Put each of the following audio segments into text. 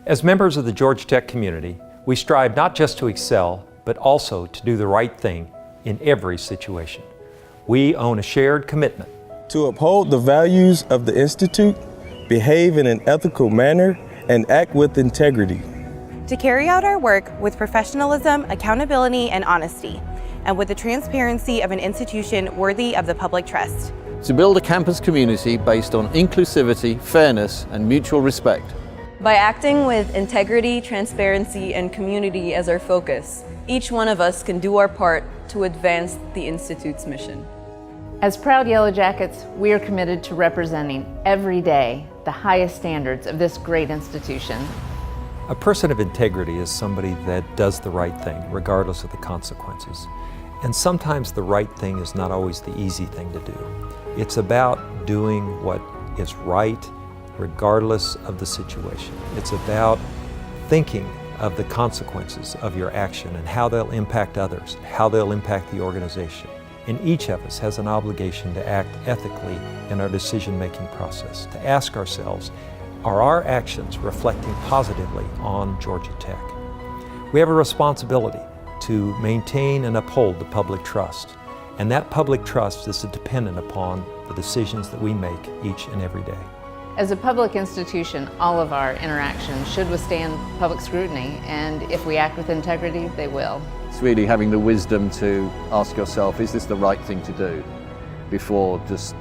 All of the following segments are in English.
As members of the Georgia Tech community, we strive not just to excel, but also to do the right thing in every situation. We own a shared commitment to uphold the values of the Institute, behave in an ethical manner, and act with integrity. To carry out our work with professionalism, accountability, and honesty, and with the transparency of an institution worthy of the public trust. To build a campus community based on inclusivity, fairness, and mutual respect. By acting with integrity, transparency, and community as our focus, each one of us can do our part to advance the Institute's mission. As proud Yellow Jackets, we are committed to representing every day the highest standards of this great institution. A person of integrity is somebody that does the right thing, regardless of the consequences. And sometimes the right thing is not always the easy thing to do. It's about doing what is right, regardless of the situation. It's about thinking of the consequences of your action and how they'll impact others, how they'll impact the organization. And each of us has an obligation to act ethically in our decision-making process, to ask ourselves, are our actions reflecting positively on Georgia Tech? We have a responsibility to maintain and uphold the public trust, and that public trust is dependent upon the decisions that we make each and every day. As a public institution, all of our interactions should withstand public scrutiny, and if we act with integrity, they will. It's really having the wisdom to ask yourself, is this the right thing to do, before just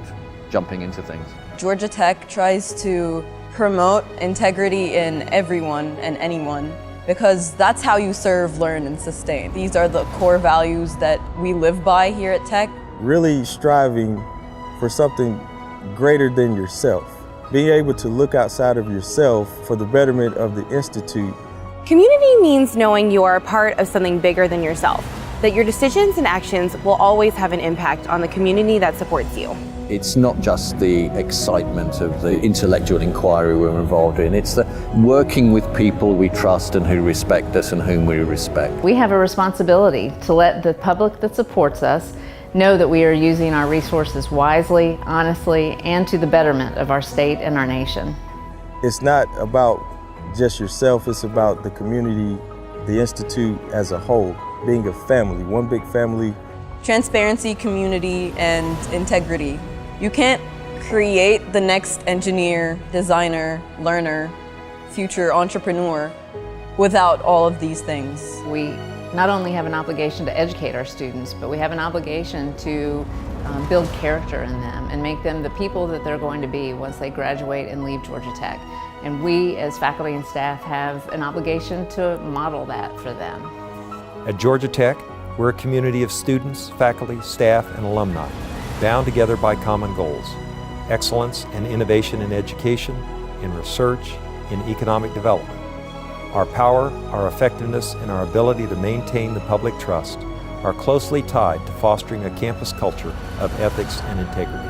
jumping into things. Georgia Tech tries to promote integrity in everyone and anyone, because that's how you serve, learn, and sustain. These are the core values that we live by here at Tech. Really striving for something greater than yourself. Being able to look outside of yourself for the betterment of the Institute. Community means knowing you are a part of something bigger than yourself, that your decisions and actions will always have an impact on the community that supports you. It's not just the excitement of the intellectual inquiry we're involved in, it's the working with people we trust and who respect us and whom we respect. We have a responsibility to let the public that supports us know that we are using our resources wisely, honestly, and to the betterment of our state and our nation. It's not about just yourself, it's about the community, the Institute as a whole, being a family, one big family. Transparency, community, and integrity. You can't create the next engineer, designer, learner, future entrepreneur without all of these things. We not only have an obligation to educate our students, but we have an obligation to build character in them and make them the people that they're going to be once they graduate and leave Georgia Tech. And we as faculty and staff have an obligation to model that for them. At Georgia Tech, we're a community of students, faculty, staff, and alumni, bound together by common goals: excellence and innovation in education, in research, in economic development. Our power, our effectiveness, and our ability to maintain the public trust are closely tied to fostering a campus culture of ethics and integrity.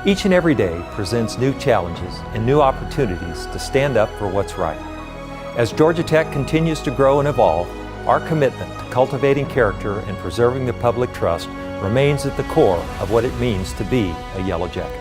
Each and every day presents new challenges and new opportunities to stand up for what's right. As Georgia Tech continues to grow and evolve, our commitment to cultivating character and preserving the public trust remains at the core of what it means to be a Yellow Jacket.